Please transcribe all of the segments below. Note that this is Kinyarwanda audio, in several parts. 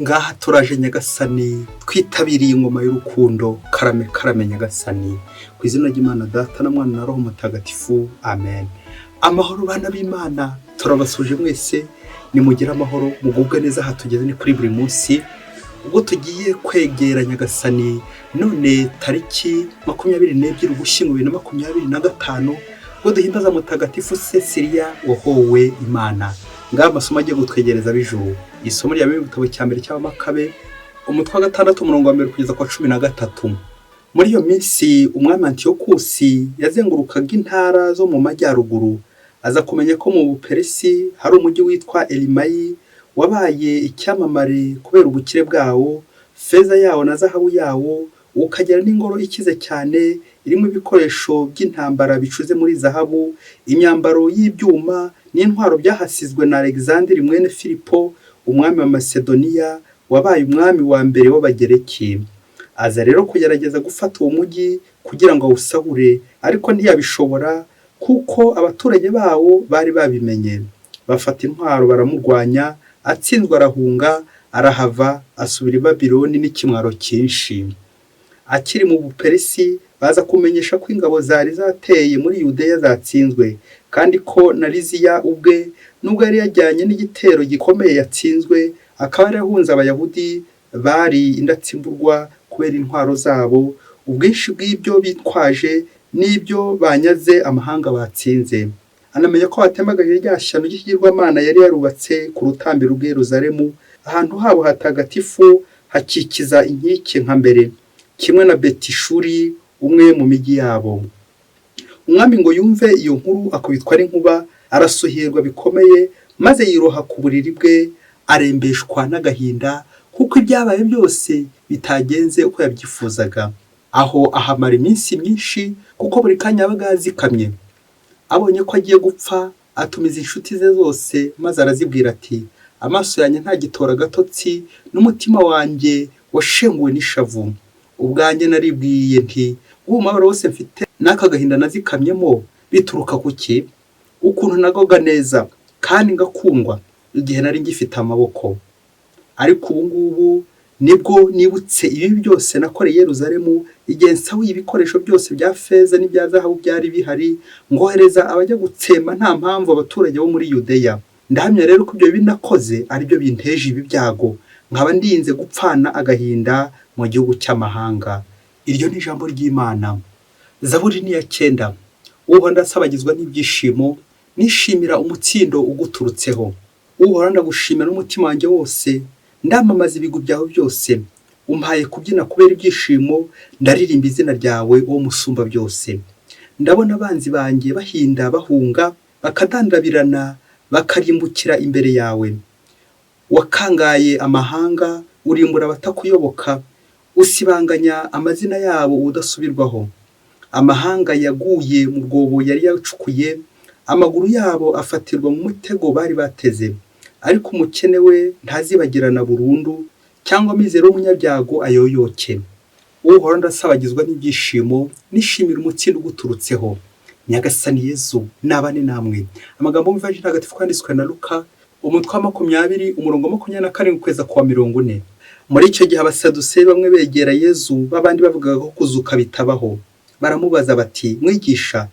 Ngaha turaje Nyagasani, twitabiriye ingoma y'urukundo, karame karame Nyagasani, ku izina ry'Imana Data na Mwana na Roho Mutagatifu, amen. Amahoro bana b'Imana, turabasuje mwese, nimugire amahoro, mugubwe neza. Aha tugeze ni kuri buri munsi, ubwo tugiye kwegera Nyagasani, none tariki 22 Ugushyingo 2025, ubwo duhimbaza Mutagatifu Cecilia wahowe Imana. Ngaha amasomo agiye gutwegereza b'ijuru. Isomo rya Bibiliya igitabo cya mbere cy'Abamakabe, umutwe wa 6 umurongo wa 1 kugeza kwa 13. Muri iyo minsi umwami Antiyokusi yazengurukaga intara zo mu majyaruguru, aza kumenya ko mu Buperesi hari umujyi witwa Elimayi wabaye icyamamare kubera ubukire bwawo, feza yawo na zahabu yawo, ukagira n'ingoro ikize cyane irimo ibikoresho by'intambara bicuze muri zahabu, imyambaro y'ibyuma n'intwaro byahasizwe na Alexandre mwene Filipo, umwami wa Masedoniya wabaye umwami wa mbere w'Abagereki. Aza rero kugerageza gufata uwo mujyi kugira ngo awusahure, ariko ntiyabishobora kuko abaturage bawo bari babimenye. Bafata intwaro baramurwanya, atsinzwe arahunga, arahava asubira i Babiloni n'ikimwaro cyinshi. Akiri mu Buperesi baza kumenyesha ko ingabo zari zateye muri Yudeya zatsinzwe, kandi ko na Liziya ubwe nubwo yari yajyanye n'igitero gikomeye yatsinzwe, akaba yarahunze Abayahudi bari indatsimburwa kubera intwaro zabo, ubwinshi bw'ibyo bitwaje n'ibyo banyaze amahanga batsinze. Anamenya ko batemagaje rya shyano ry'ikigirwamana yari yarubatse ku rutambiro rw'i Yerusalemu, ahantu habo hatagatifu hakikiza inkike nka mbere, kimwe na Betishuri umwe mu migi yabo. Umwami ngo yumve iyo nkuru akubitwa n'inkuba, arasuhirwa bikomeye, maze yiroha ku buriri bwe, arembeshwa n'agahinda kuko ibyabaye byose bitagenze uko yabyifuzaga. Aho ahamara iminsi myinshi kuko buri kanya yabaga yazikamye. Abonye ko agiye gupfa, atumiza inshuti ze zose, maze arazibwira ati, amaso yanjye ntagitora agatotsi, n'umutima wanjye washenguwe n'ishavu. Ubwanjye naribwiye nti, umubabaro wose mfite n'aka gahinda nazikamyemo bituruka kuki? Ukuntu nagoga neza kandi ngakundwa igihe nari ngifite amaboko. Ariko ubu ngubu nibwo nibutse ibi byose nakoreye Yerusalemu, igihe nsahuye ibikoresho byose bya feza n'ibya zahabu byari bihari, ngohereza abajya gutsemba nta mpamvu abaturage bo muri Yudeya. Ndahamya rero ko ibyo binakoze ari byo binteje ibi byago, nkaba ndinze gupfana agahinda mu gihugu cy'amahanga. Iryo ni ijambo ry'Imana. Zaburi ni ya 9. Uhoraho ndasabagizwa n'ibyishimo, nishimira umutsindo uguturutseho. Uhoraho ndagushimira n'umutima wanjye wose, ndamamaza ibigwi byawe byose. Umpaye kubyina kubera ibyishimo, ndaririmba izina ryawe wo musumba byose. Ndabona abanzi banjye bahinda bahunga, bakadandabirana, bakarimbukira imbere yawe. Wakangaye amahanga, urimbura abatakuyoboka, usibanganya amazina yabo udasubirwaho. Amahanga yaguye mu rwobo yari yacukuye, amaguru yabo afatirwa mu mutego bari bateze. Ariko umukene we ntazibagirana burundu, cyangwa amizero y'umunyabyago ayoyoke. Uhoraho ndasabagizwa n'ibyishimo, nishimira umutsindo uguturutseho. Nyagasani Yezu nabane namwe. Amagambo mu Ivanjili ntagatifu kwanditswe na Luka, umutwe wa 20 umurongo wa 27 kugeza ku wa 40. Muri icyo gihe abasaduseyi bamwe begera Yezu, babandi bavugaga ko kuzuka bitabaho. Baramubaza bati, mwigisha,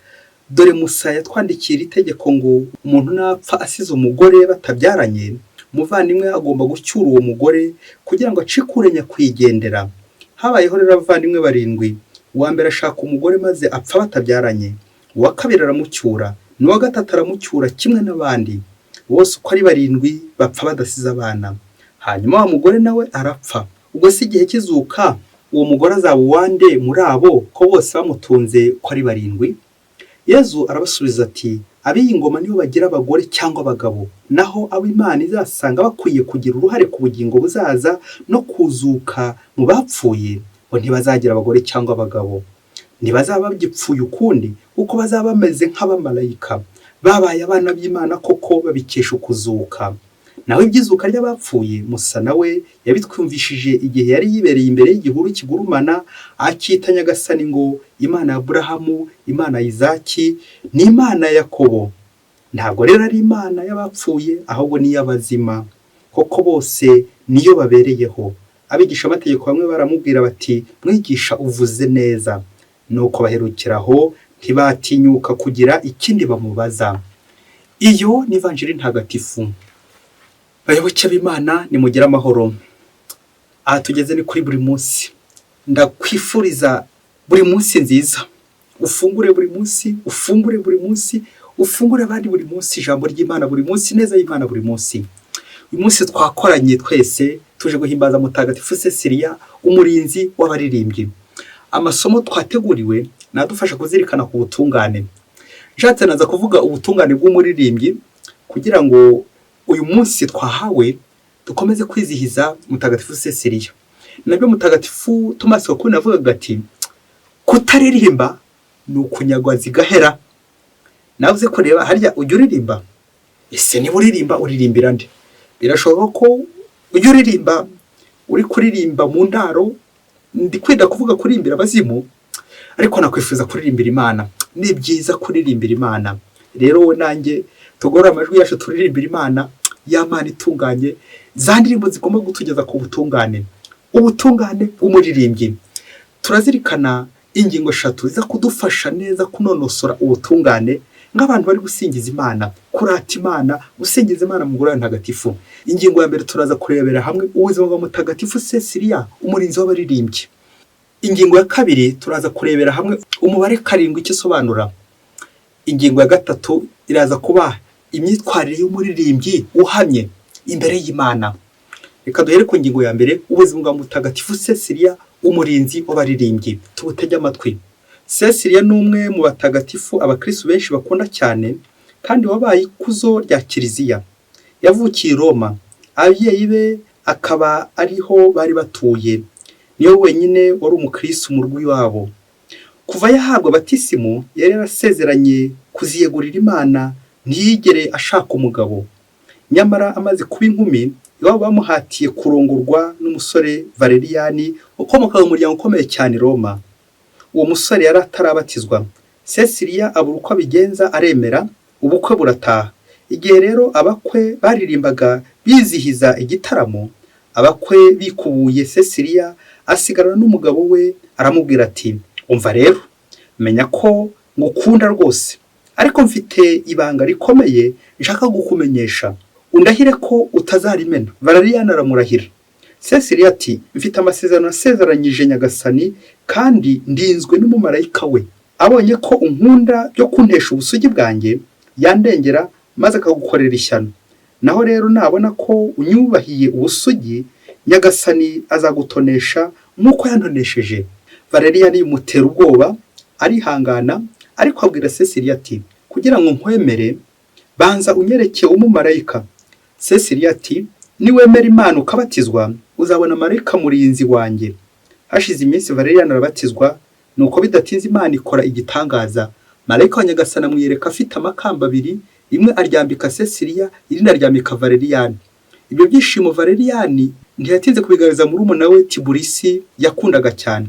dore Musa yatwandikira itegeko ngo umuntu napfa asize umugore batabyaranye, umuvandimwe agomba gucyura uwo mugore kugira ngo acikure nyakwigendera. Habayeho rero abavandimwe 7, uwa mbere ashaka umugore maze apfa batabyaranye, uwa kabiri aramucyura, n'uwa gatatu aramucyura kimwe n'abandi. Bose uko ari 7 bapfa badasize abana. Hanyuma wa mugore nawe arapfa. Ubwo si igihe kizuka, uwo mugore azaba uwande muri abo ko bose bamutunze ko ari 7? Yezu arabasubiza ati, ab'iyi ngoma nibo bagira abagore cyangwa abagabo, naho abo Imana izasanga bakwiye kugira uruhare ku bugingo buzaza no kuzuka mu bapfuye, ngo ntibazagira abagore cyangwa abagabo. Ntibazaba bagipfuye ukundi, kuko bazaba bameze nk'abamarayika, babaye abana b'Imana koko babikesha ukuzuka. Nawe ibyizuka ry'abapfuye Musa nawe yabitwumvishije igihe yari yibereye imbere y'igihuru kigurumana, akita Nyagasani ngo Imana ya Aburahamu, Imana ya Izaki, n'Imana ya Yakobo. Ntabwo rero ari Imana y'abapfuye, ahubwo ni y'abazima. Koko bose niyo babereyeho. Abigisha amategeko bamwe baramubwira bati mwigisha uvuze neza, nuko baherukiraho ntibatinyuka kugira ikindi bamubaza. Iyo ni ivanjiri ntagatifu. Bayoboke b'Imana nimugire amahoro. Aha tugeze ni kuri buri munsi. Ndakwifuriza buri munsi nziza. Ufungure buri munsi, ufungure buri munsi, ufungure abandi buri munsi, ijambo ry'Imana buri munsi, neza y'Imana buri munsi. Uyu munsi twakoranye twese tuje guhimbaza mutagatifu Cecilia, umurinzi w'abaririmbyi. Amasomo twateguriwe nadufasha kuzirikana ku butungane. Nshatse naza kuvuga ubutungane bw'umuririmbyi kugira ngo uyu munsi twahawe dukomeze kwizihiza mutagatifu Cecilia. Nabyo mutagatifu Thomas Wakuni avuga ati kutaririmba ni ukunyagwa zigahera. Navuze ko reba harya ujya uririmba, ese niba uririmba uririmbira nde? Birashoboka ko ujya uririmba uri kuririmba mu ndaro, ndi kwenda kuvuga kurimbira abazimu, ariko nakwifuza kuririmbira Imana. Ni byiza kuririmbira Imana. Rero we nanjye tugora amajwi yacu turirimbira Imana, ya Mana itunganye, za ndirimbo zigomba gutugeza ku butungane. Ubutungane bw'umuririmbyi. Turazirikana ingingo 3 ziza kudufasha neza kunonosora ubutungane nk'abantu bari gusingiza Imana, kurata Imana, gusingiza Imana mu ngoro ntagatifu. Ingingo ya mbere turaza kurebera hamwe ubuzima bwa mutagatifu Cecilia, umurinzi w'abaririmbyi. Ingingo ya kabiri turaza kurebera hamwe umubare 7 ikisobanura. Ingingo ya gatatu iraza kuba imyitwarire y'umuririmbyi uhamye imbere y'Imana. Reka duhere ku ngingo ya mbere, ubuzima bwa mutagatifu Cecilia, umurinzi w'abaririmbyi. Tubutege amatwi. Cecilia ni umwe mu batagatifu abakristo benshi bakunda cyane kandi wabaye ikuzo rya Kiliziya. Yavukiye i Roma, ababyeyi be akaba ariho bari batuye. Niwe wenyine wari umukristo mu rugo iwabo. Kuva yahabwa batisimu yari yarasezeranye kuziyegurira Imana, ntiyigere ashaka umugabo. Nyamara amaze kuba inkumi, iwabo bamuhatiye kurongorwa n'umusore Valeriani ukomoka mu muryango ukomeye cyane i Roma. Uwo musore yari atarabatizwa. Cecilia abura uko abigenza aremera, ubukwe burataha. Igihe rero abakwe baririmbaga bizihiza igitaramo, abakwe bikubuye, Cecilia asigarana n'umugabo we, aramubwira ati umva rero, menya ko ngukunda rwose, ariko mfite ibanga rikomeye nshaka gukumenyesha, undahire ko utazarimena. Valeriani aramurahira. Cecilia ati mfite amasezerano nasezeranyije Nyagasani kandi ndinzwe n'umumarayika we. Abonye ko unkunda byo kuntesha ubusugi bwanjye, yandengera maze akagukorera ishyano. Naho rero nabona ko unyubahiye ubusugi, Nyagasani azagutonesha nk'uko yantonesheje. Valeriani yimutera ubwoba, arihangana, ariko abwira Cecilia ati kugira ngo nkwemere banza unyereke umumarayika. Cecilia ati niwemera Imana ukabatizwa uzabona marayika murinzi wanjye. Hashize iminsi Valeriani arabatizwa, nuko bidatinze Imana ikora igitangaza. Marayika wa Nyagasani amwiyereka afite amakamba 2, rimwe aryambika Cecilia, irindi aryambika Valeriani. Ibyo byishimo Valeriani ntiyatinze kubigaragaza murumuna we Tiburisi yakundaga cyane.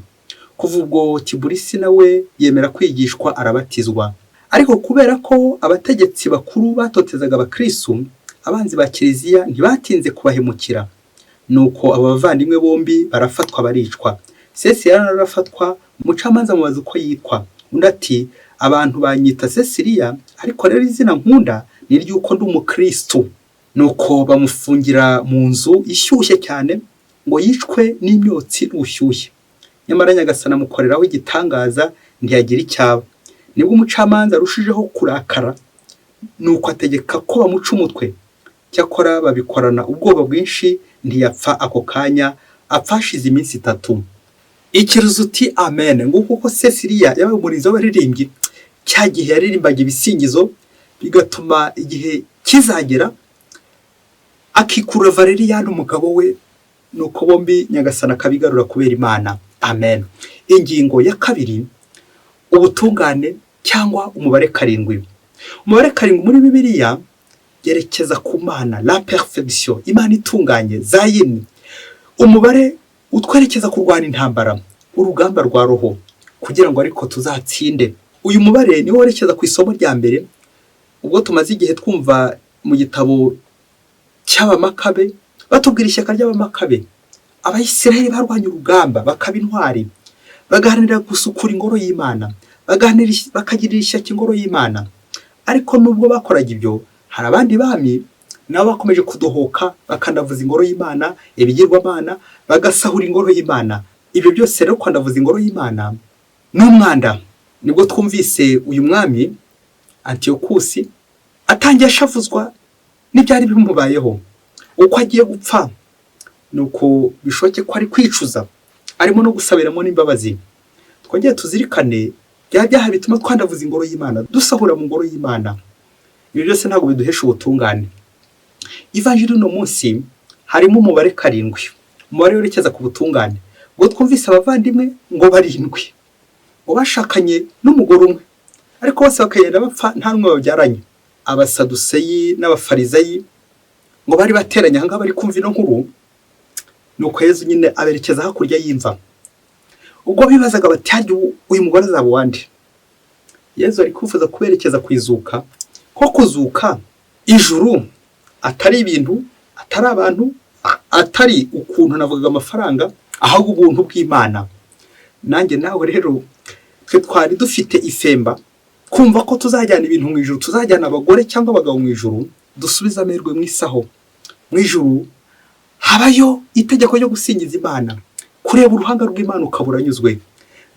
Kuva ubwo Tiburisi nawe yemera kwigishwa arabatizwa. Ariko kubera ko abategetsi bakuru batotezaga abakristo, abanzi ba Kiliziya ntibatinze kubahemukira. Nuko aba bavandimwe bombi barafatwa baricwa. Cecilia arafatwa, umucamanza mubaza uko yitwa. Undi ati abantu banyita Cecilia, ariko rero izina nkunda ni ry'uko ndi umukristo. Nuko bamufungira mu nzu ishyushye cyane ngo yicwe n'imyotsi n'ubushyushye. Nyamara Nyagasani amukoreraho igitangaza, ntiyagira icyaba. Nibwo umucamanza arushijeho kurakara, nuko ategeka ko bamuca umutwe. Cyakora babikorana ubwoba bwinshi, ntiyapfa ako kanya, apfashize iminsi 3. Ikiruzo uti amen. Nguko ko Cecilia yabaye umurinzi w'abaririmbyi, cya gihe yaririmbaga ibisingizo, bigatuma igihe kizagera akikura Valeriani umugabo we, nuko bombi Nyagasani akabigarura kubera Imana. Amen. Ingingo ya kabiri, ubutungane cyangwa umubare 7. Umubare 7 muri Bibiliya yerekeza ku Mana, la perfection, Imana itunganye, Zayini. Umubare utwerekeza kurwana intambara, urugamba rwa roho, kugira ngo ariko tuzatsinde. Uyu mubare niwo werekeza ku isomo rya mbere, ubwo tumaze igihe twumva mu gitabo cy'Abamakabe batubwira ishyaka ry'abamakabe. Abayisiraheli barwanya urugamba bakaba intwari, bagaharanira gusukura ingoro y'Imana, bakagirira ishyaka ingoro y'Imana. Ariko nubwo bakoraga ibyo, hari abandi bami nabo bakomeje kudohoka bakandavuza ingoro y'Imana, ibigirwamana, bagasahura ingoro y'Imana. Ibyo byose rero kwandavuza ingoro y'Imana n'umwanda. Nibwo twumvise uyu mwami Antiyokusi atangiye ashavuzwa n'ibyari bimubayeho. Uko agiye gupfa nuko bishoke ko ari kwicuza, arimo no gusabiramo n'imbabazi. Twongeye tuzirikane bya byaha bituma twandavuza ingoro y'Imana, dusahura mu ngoro y'Imana. Ibi byose ntabwo biduhesha ubutungane. Ivanjiri no munsi harimo umubare 7, umubare werekeza ku butungane. Ubwo twumvise abavandimwe ngo 7 ngo bashakanye n'umugore umwe, ariko bose bakagenda bapfa nta n'umwe babyaranye. Abasaduseyi n'abafarizayi ngo bari bateranye aha ngaha bari kumva ino nkuru, nuko Yezu nyine aberekeza hakurya y'imva. Ubwo bibazaga bati hajya uyu mugore azaba wande? Yezu ari kwifuza kuberekeza kwizuka, ko kuzuka ijuru atari ibintu, atari abantu, atari ukuntu navugaga amafaranga, ahubwo ubuntu bw'Imana. Nanjye nawe rero twe twari dufite ifemba kumva ko tuzajyana ibintu mu ijuru, tuzajyana abagore cyangwa abagabo mu ijuru, dusubiza amerwe mu isaho. Mu ijuru habayo itegeko ryo gusingiza Imana, kureba uruhanga rw'Imana ukaburanyuzwe.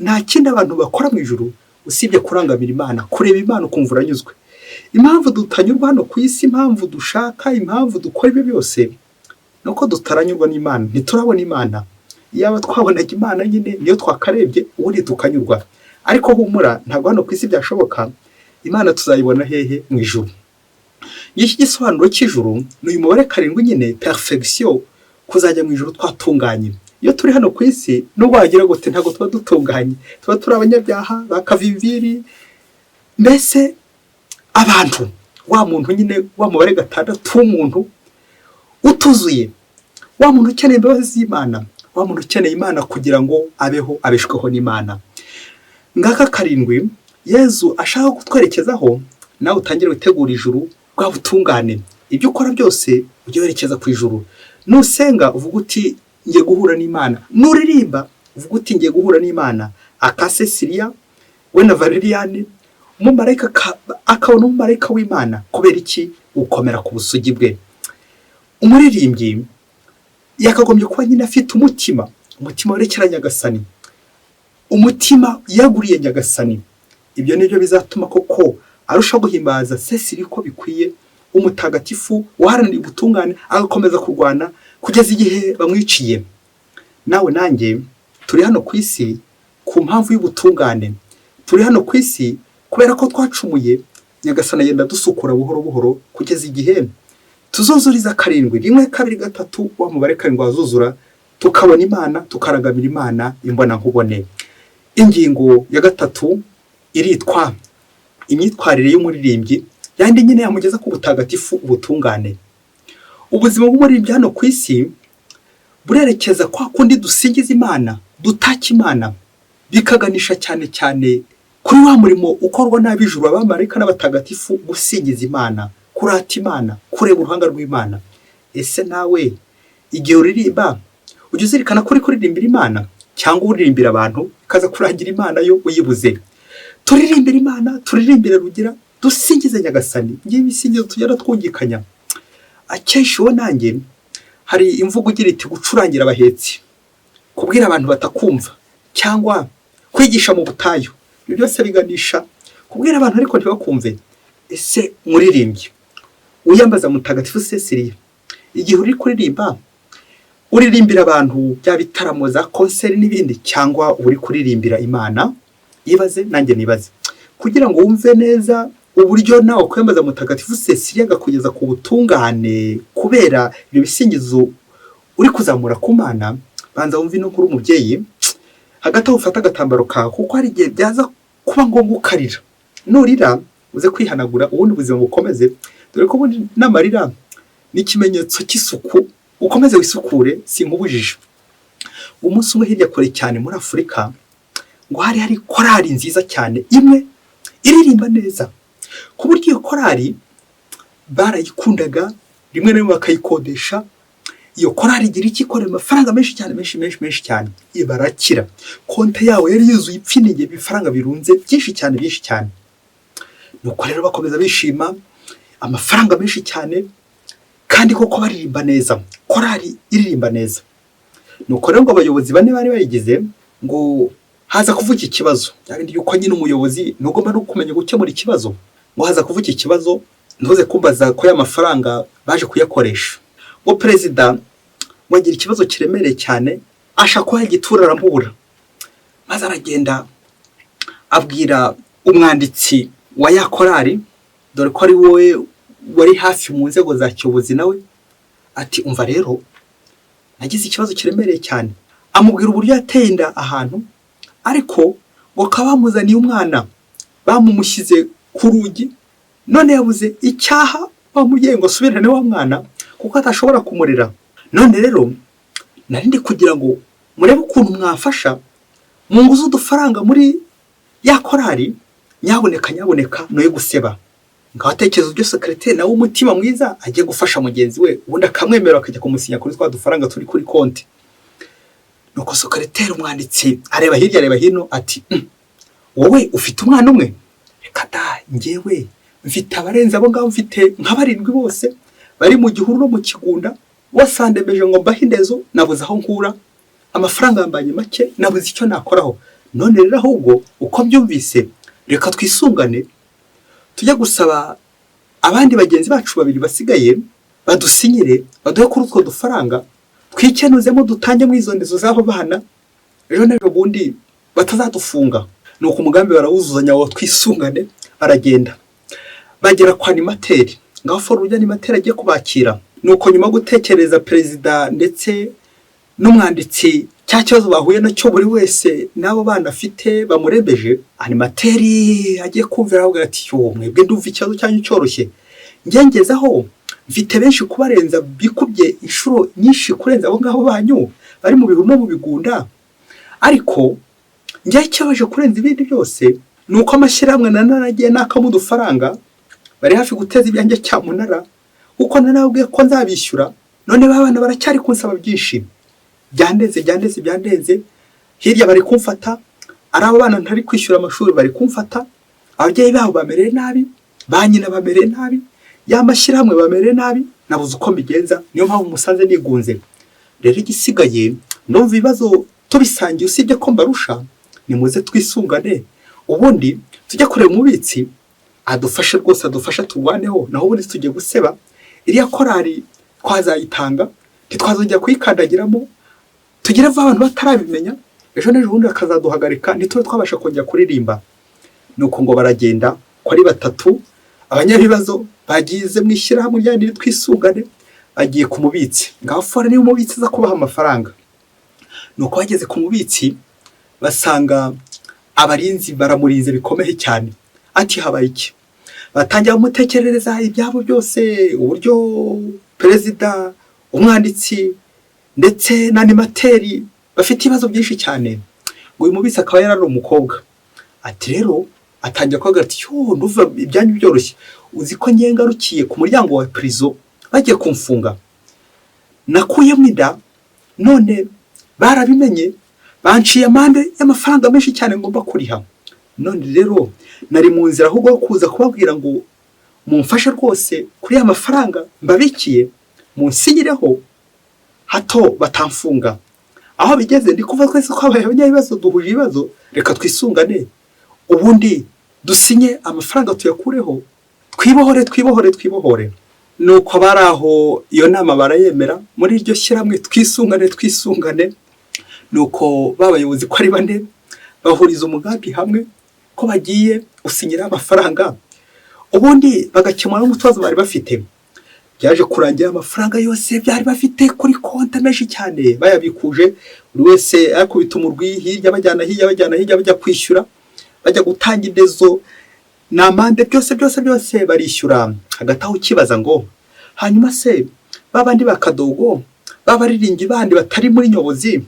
Nta kindi abantu bakora mu ijuru usibye kurangamira Imana, kureba Imana ukumva uranyuzwe. Impamvu dutanyurwa hano ku isi, impamvu dushaka, impamvu dukora ibyo byose, nuko dutaranyurwa n'Imana, ntiturabona Imana. Yaba twabonaga Imana nyine niyo twakarebye ubundi tukanyurwa. Ariko humura, ntabwo hano ku isi byashoboka. Imana tuzayibona hehe? Mu ijuru. Iki gisobanuro cy'ijuru ni uyu mubare 7 nyine, perfection, kuzajya mu ijuru twatunganye. Iyo turi hano ku isi nubwo wagira gute ntabwo tuba dutunganye, tuba turi abanyabyaha bakavimviri. Mbese abantu, wa muntu nyine wa mubare 6 w'umuntu utuzuye, wa muntu ukeneye imbabazi z'Imana, wa muntu ukeneye Imana kugira ngo abeho, abeshweho n'Imana. Ngaka 7 Yezu ashaka kutwerekezaho, nawe utangire gutegura ijuru bwa butungane. Ibyo ukora byose ujye werekeza ku ijuru. Nusenga uvuga uti ngiye guhura n'Imana, nuririmba uvuga uti ngiye guhura n'Imana. Akase Siriya we na Valeriane, umumarayika akabona umumarayika w'Imana. Kubera iki? Ukomera ku busugi bwe. Umuririmbyi yakagombye kuba nyine afite umutima werekera Nyagasani, umutima yaguriye Nyagasani. Ibyo nibyo bizatuma koko arusha guhimbaza Sesiri ko bikwiye, umutagatifu waharanira ubutungane, agakomeza kurwana kugeza igihe bamwiciye. Nawe nanjye turi hano ku isi ku mpamvu y'ubutungane, turi hano ku isi kubera ko twacumuye. Nyagasani yenda dusukura buhoro buhoro kugeza igihe tuzuzuriza 7, 1, 2, 3, wa mubare 7 wazuzura, tukabona Imana, tukaragamira Imana imbona nkubone. Ingingo ya 3 iritwa imyitwarire y'umuririmbyi, yandi nyine yamugeza ku butagatifu, ubutungane. Ubuzima bw'umuririmbyi hano ku isi burerekeza kwa kundi dusingiza Imana, dutaka Imana, bikaganisha cyane cyane kuri wa murimo ukorwa n'abijuru, abamarayika n'abatagatifu, gusingiza Imana, kurata Imana, kureba uruhanga rw'Imana. Ese nawe igihe uririmba ujye uzirikana kuri kuririmbira Imana, cyangwa uririmbira abantu kaza kurangira Imana yo uyibuze? Turirimbira Imana, turirimbira Rugira, dusingize Nyagasani. Ngiye ibisingizo tugenda twungikanya. Akenshi wo nanjye hari imvugo igira iti gucurangira abahetsi, kubwira abantu batakumva, cyangwa kwigisha mu butayu. Ibyo byose biganisha kubwira abantu ariko ntibakumve. Ese muririmbyi uyambaza mutagatifu Sesiriya, igihe uri kuririmba uririmbira abantu bya bitaramo za concert n'ibindi, cyangwa uri kuririmbira Imana? Yibaze nanjye nibaze, kugira ngo wumve neza uburyo nawe kwembaza mutagatifu Sesiriya agakugeza ku butungane kubera ibyo bisingizo uri kuzamura ku Mana. Banza wumve ino nkuru umubyeyi, hagati aho ufata agatambaro kawe, kuko hari igihe byaza kuba ngombwa ukarira. Nurira uze kwihanagura ubundi ubuzima bukomeze, dore ko ubundi n'amarira ni ikimenyetso cy'isuku. Ukomeze wisukure, sinkubujije. Umunsi umwe hirya kure cyane muri Afurika, ngo hari korali nziza cyane imwe iririmba neza, ku buryo iyo korali barayikundaga, rimwe na rimwe bakayikodesha, iyo korari igira iki? Ikorera amafaranga menshi cyane, menshi cyane, barakira. Konte yawe yari yuzuye ipfinige, ibifaranga birunze byinshi cyane. Nuko rero bakomeza bishima, amafaranga menshi cyane, kandi koko baririmba neza, korari iririmba neza. Nuko rero ngo abayobozi bane bari bayigize, ngo haza kuvuka ikibazo. Yabindi yuko nyine umuyobozi nugomba no kumenya gukemura ikibazo. Ngo haza kuvuka ikibazo, ntuze kumbaza ko ya mafaranga baje kuyakoresha. Ngo perezida wagira ikibazo kiremereye cyane, ashaka ko yagitura aramubura. Maze aragenda abwira umwanditsi wa ya korari, dore ko ari wowe wari hafi mu nzego za kiyobozi nawe, ati umva rero nagize ikibazo kiremereye cyane. Amubwira uburyo yateye inda ahantu, ariko ngo kabamuzaniye umwana, bamumushyize ku rugi, none yabuze icyaha, bamubwiye ngo asubirane wa mwana kuko atashobora kumurera. None rero narindi kugira ngo murebe ukuntu mwafasha mu nguzu udufaranga muri ya korari, nyaboneka noye guseba. Ngaho atekereza ibyo secrétaire nawe umutima mwiza agiye gufasha mugenzi we, ubundi akamwemera akajya kumusinya kuri twa dufaranga turi kuri konti. Nuko secrétaire umwanditsi areba hirya areba hino, ati wowe ufite umwana umwe? Reka da, njyewe mfite abarenze abo ngabo, mfite nka 7 bose bari mu gihuru no mu kigunda, wasandemeje ngo mbahindezo, nabuze aho nkura amafaranga yambanye make, nabuze icyo nakoraho. None rero ahubwo uko byumvise, reka twisungane tujya gusaba abandi bagenzi bacu 2 basigaye badusinyire, baduhe kuri utwo dufaranga, twikenuzemo dutange mu izo ndezo z'abo bana, ejo n'ejo bundi batazadufunga. Nuko umugambi barawuzuzanya wo twisungane. Aragenda bagera kwa animateri, ngaho forujya animateri agiye kubakira. Nuko nyuma gutekereza perezida ndetse n'umwanditsi cya kibazo bahuye nacyo buri wese n'abo bana afite bamurebeje, animateri agiye kumvira ahubwo ati yo mwebwe ndumva ikibazo cyanyu cyoroshye, ngengezaho mfite benshi kubarenza bikubye inshuro nyinshi kurenza abo ngabo banyu bari mu bihuru no mu bigunda, ariko njye cyabaje kurenza ibindi byose nuko amashyirahamwe nanaragiye nakamu dufaranga bari hafi guteza ibyanjye cyamunara, uko nanabwiye ko nzabishyura, none babana baracyari kunsaba byinshi. Byandenze hirya bari kumfata, ari abo bana ntari kwishyura amashuri bari kumfata, ababyeyi babo bamereye nabi, banyina bamereye nabi, yamashyirahamwe bamereye nabi, nabuze uko mbigenza. Niyo mpamvu musanze nigunze. Rero igisigaye ndumva ibibazo tubisangiye, usibye ko mbarusha, nimuze twisungane, ubundi tujya kureba umubitsi adufashe rwose, adufasha turwaneho, naho ubundi tugiye guseba iriya korari twazayitanga, ntitwazongera kuyikandagiramo, tugire abantu batarabimenya, ejo n'ejo bundi akazaduhagarika ntitube twabasha kongera kuririmba. Nuko ngo baragenda ko ari 3, abanyabibazo bagize mu ishyirahamwe ryandi twisungane, agiye ku mubitsi. Ngaho fora niyo umubitsi za kubaha amafaranga. Nuko bageze ku mubitsi basanga abarinzi baramurinze bikomeye cyane. Ati habaye iki? Batangira umutekerereza ibyabo byose, uburyo perezida, umwanditsi ndetse na animateri bafite ibibazo byinshi cyane. Ngo uyu mubitsi akaba yarari umukobwa. Ati rero atangira kwaga ati yo nduva ibyanyu byoroshye, uzi ko ngengarukiye ku muryango wa prison bagiye kumfunga, nakuyemo inda, none barabimenye banciye amande y'amafaranga menshi cyane ngomba kuriha. None rero nari mu nzira ahubwo kuza kubabwira ngo mumfashe rwose kuri ya mafaranga mbabikiye, munsinyireho hato batamfunga. Aho bigeze ndi kuva twese ko abanyabibazo duhuje ibibazo, reka twisungane ubundi dusinye amafaranga tuyakureho, twibohore. Nuko baraho iyo nama barayemera muri iryo shyirahamwe twisungane. Nuko babayobozi ko ari 4 bahuriza umugambi hamwe ko bagiye usinyira amafaranga, ubundi bagakemura n'umutuzo bari bafite. Byaje kurangira amafaranga yose byari bafite kuri konti menshi cyane bayabikuje, buri wese akubita umurwi hirya bajyana bajya kwishyura, bajya gutanga indezo n'amande byose barishyura. Hagati aho kibaza ngo hanyuma se babandi bakadogo babariringi bandi batari muri nyobozi,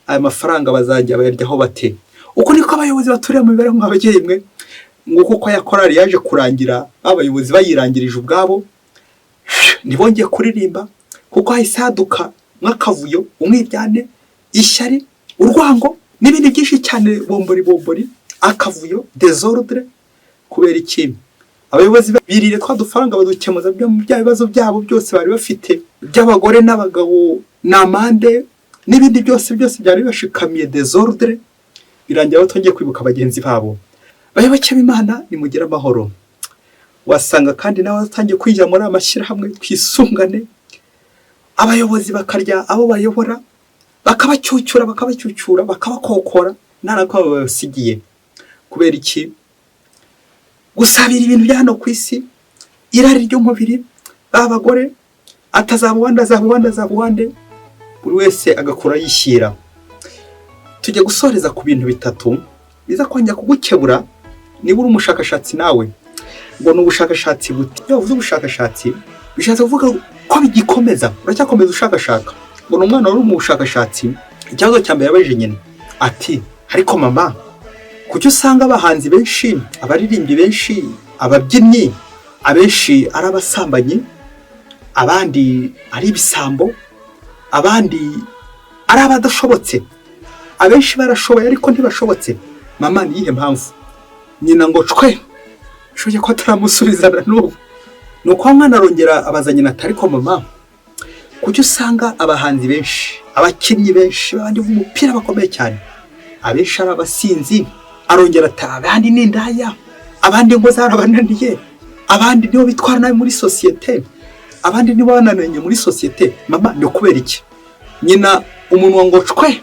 aya mafaranga bazajya bayaryaho bate? Uko niko abayobozi baturiye mu mibereho nk'abageye mwe, nguko ko yakorari yaje kurangira abayobozi bayirangirije ubwabo, ntibongeye kuririmba kuko hahise haduka mw'akavuyo, umwiryane, ishyari, urwango n'ibindi byinshi cyane, bombori, akavuyo, desordre. Kubera iki? Abayobozi birire twa dufaranga badukemuza bya bibazo byabo byose bari bafite by'abagore n'abagabo n'amande n'ibindi byose byari bashikamiye, desordre. Birangira batongeye kwibuka bagenzi babo. Bayoboke b'Imana nimugire amahoro. Wasanga kandi nawe atangiye kwinjira muri amashyirahamwe twisungane, abayobozi bakarya abo bayobora, bakabacyucyura bakabakokora, ntarako babasigiye. Kubera iki? Gusabira ibintu bya hano ku isi, irari ry'umubiri, abagore atazabuwande, buri wese agakora yishyira. Tujye gusoreza ku bintu bitatu biza kongera kugukebura niba uri umushakashatsi nawe. Ngo n'ubushakashatsi buti, iyo uvuze ubushakashatsi bishatse kuvuga ko bigikomeza, uracyakomeza ushakashaka. Ngo n'umwana wari mu bushakashatsi, ikibazo cya mbere yabajije nyine ati, ariko mama, kuki usanga abahanzi benshi, abaririmbyi benshi, ababyinnyi abenshi ari abasambanyi, abandi ari ibisambo, abandi ari abadashobotse, abenshi barashoboye ariko ntibashobotse? Mama, ni iyihe mpamvu? Nyina ngo cwe shoje ko ataramusubizana n'ubu. Nuko mwana arongera abazanye na ariko mama, kuki usanga abahanzi benshi, abakinnyi benshi, abandi b'umupira bakomeye cyane, abenshi ari abasinzi? Arongera ati, abandi ni indaya, abandi ngo zarabananiye, abandi nibo bitwara nabi muri sosiyete, abandi nibo banananye muri sosiyete. Mama, ni kubera iki? Nyina umunwa ngo cwe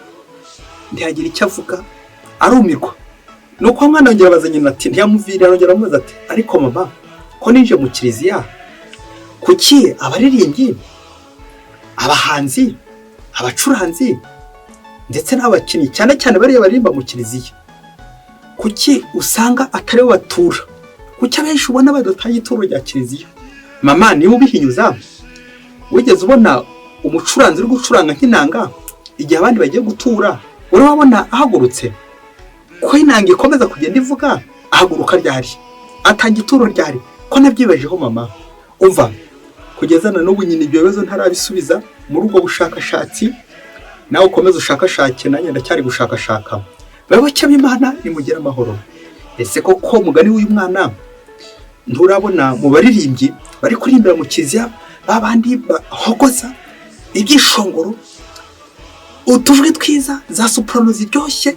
ntiyagira icyo avuga, arumirwa. Nuko mwana yongera abazanye na ntiyamuvira, arongera amubaza ati, ariko mama, ko ninje mu kiliziya, kuki abaririmbyi, abahanzi, abacuranzi ndetse n'abakinnyi cyane cyane bariya barimba mu kiliziya, kuki usanga atari bo batura? Kuki abenshi ubona badataye ituro rya kiliziya? Mama, niba ubihinyuza, wigeze ubona umucuranzi uri gucuranga nk'inanga igihe abandi bagiye gutura, uri wabona ahagurutse? Ko inanga ikomeza kugenda ivuga, ahaguruka ryari? Atanga ituro ryari? Ko nabyibajeho mama. Umva, kugeza na n'ubu nyine ibyo bibazo ntarabisubiza muri ubwo bushakashatsi. Nawe ukomeza ushakashake, nanjye ndacyari gushakashaka. Bayoboke b'Imana nimugire amahoro. Ese koko mugani w'uyu mwana nturabona mu baririmbyi bari kurimbira mu kiliziya, babandi bahogoza ibyishongoro, utujwi twiza, za soprano ziryoshye,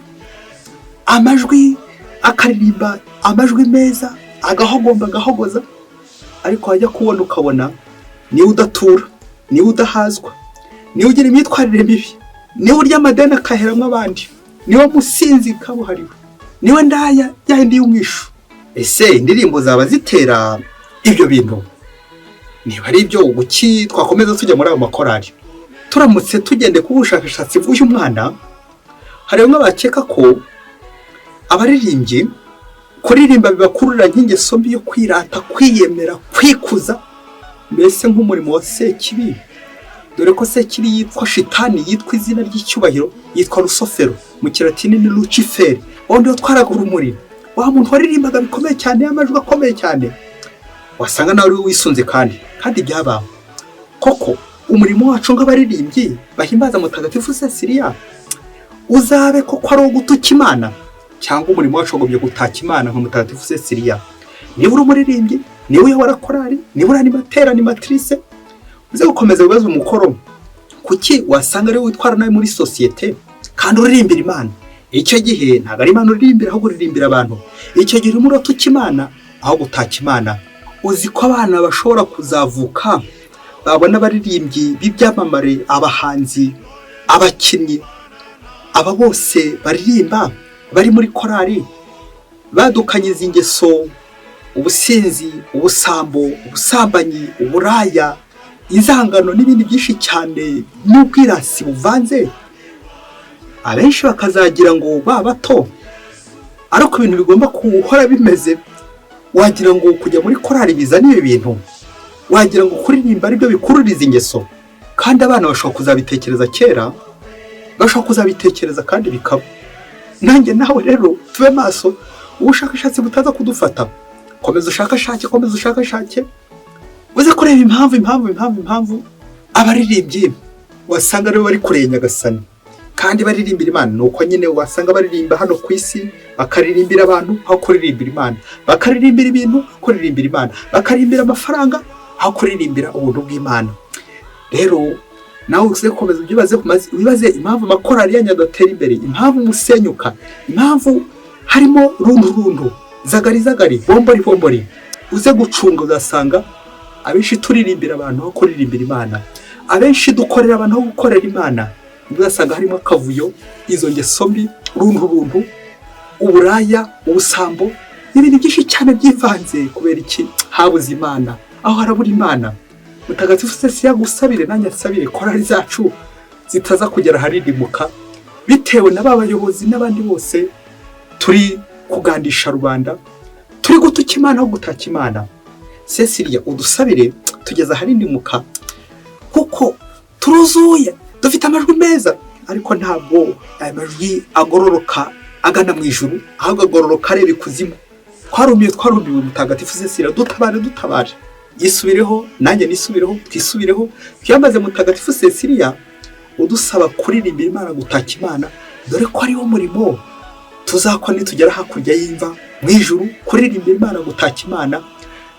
amajwi akaririmba amajwi meza, agahogoza, ariko wajya kubona ukabona niwe udatura, niwe udahazwa, niwe ugira imyitwarire mibi, niwe urya amadeni akaheramo abandi, niwe musinzi kabuhariwe, niwe ndaya yahindi y'umwishu. Ese indirimbo zaba zitera ibyo bintu? Niba ari ibyo, guki twakomeza tujya muri ayo makorari? Turamutse tugende ku bushakashatsi bw'uyu mwana, hari bamwe bakeka ko abaririmbyi kuririmba bibakurura nk'ingeso mbi yo kwirata, kwiyemera, kwikuza, mbese nk'umurimo wa Sekibi. Dore ko Sekibi yitwa shitani, yitwa izina ry'icyubahiro, yitwa Rusofero, mu kilatini ni Luciferi, wundi watwaraga urumuri. Wa muntu waririmbaga bikomeye cyane, amajwi akomeye cyane, wasanga nawe wisunze kandi byabaho. Koko umurimo wacu nk'abaririmbyi bahimbaza mutagatifu Cecilia uzabe koko ari ugutuka Imana, cyangwa umurimo wacu ugomba gutaka Imana nka mutagatifu Cecilia? Niba uri umuririmbyi, niba uyobora korari, niba uri animatrice, uze gukomeza ibibazo umukoro. Kuki wasanga ari witwara nawe muri sosiyete kandi uririmbira Imana? Icyo gihe ntabwo ari Imana uririmbira, ahubwo uririmbira abantu. Icyo gihe urimo uratuka Imana aho gutaka Imana. Uzi ko abana bashobora kuzavuka babona abaririmbyi b'ibyamamare, abahanzi, abakinnyi, aba bose baririmba bari muri korari, badukanyiza ingeso, ubusinzi, ubusambo, ubusambanyi, uburaya, inzangano n'ibindi byinshi cyane n'ubwirasi buvanze. Abenshi bakazagira ngo bato, ariko ibintu bigomba kuhora bimeze. Wagira ngo kujya muri korari bizana ibi bintu, wagira ngo kuririmba ari byo bikururiza ingeso, kandi abana bashobora kuzabitekereza kera, bashobora kuzabitekereza kandi bikaba. Nanjye nawe rero tube maso, ubushakashatsi butaza kudufata. Komeza ushakashake, uze kureba impamvu abaririmbyi wasanga aribo bari kurenya Nyagasani kandi baririmbira Imana. Nuko nyine wasanga baririmba hano ku isi bakaririmbira abantu aho kuririmbira Imana, bakaririmbira ibintu kuririmbira Imana, bakaririmbira amafaranga aho kuririmbira ubuntu bw'Imana. Rero nawe uze komeza wibaze impamvu amakorali yanyu adatera imbere, impamvu musenyuka, impamvu harimo rundu zagari bombori. Uze gucunga uzasanga abenshi turirimbira abantu aho kuririmbira Imana, abenshi dukorera abantu aho gukorera Imana. Uzasanga harimo akavuyo, izo ngeso mbi, rundu, uburaya, ubusambo, ibintu byinshi cyane byivanze. Kubera iki? Habuze Imana. Aho harabura Imana, Mutagatifu Cecilia gusabire nanjye asabire korali zacu zitaza kugera harindimuka, bitewe n'aba bayobozi n'abandi bose turi kugandisha rubanda, turi gutuka Imana aho gutaka Imana. Cecilia udusabire tugeza harindimuka, kuko turuzuye dufite amajwi meza, ariko ntabwo aya majwi agororoka agana mu ijuru, ahubwo agororoka areba ikuzimu. Twarumiwe Mutagatifu Cecilia, dutabare yisubireho, nanjye nisubireho, twisubireho, twiyambaze Mutagatifu Cecilia udusaba kuririmbira Imana, gutaka Imana, dore ko ari wo murimo tuzakora nitugera hakurya y'imva mu ijuru. Kuririmbira Imana, gutaka Imana,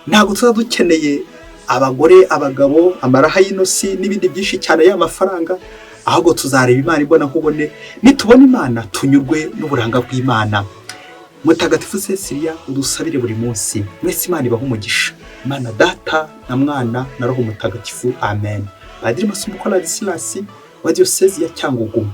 ntabwo tuza dukeneye abagore, abagabo, amaraha y'inosi n'ibindi byinshi cyane y'amafaranga, ahubwo tuzareba Imana ibona nkubone. Nitubona Imana tunyurwe n'uburanga bw'Imana. Mutagatifu Cecilia udusabire buri munsi. Mwese Imana ibahe umugisha. Imana Data na Mwana na Roho Mutagatifu. Amen. Padiri Masumbuko Ladislas wa Diocese ya Cyangugu.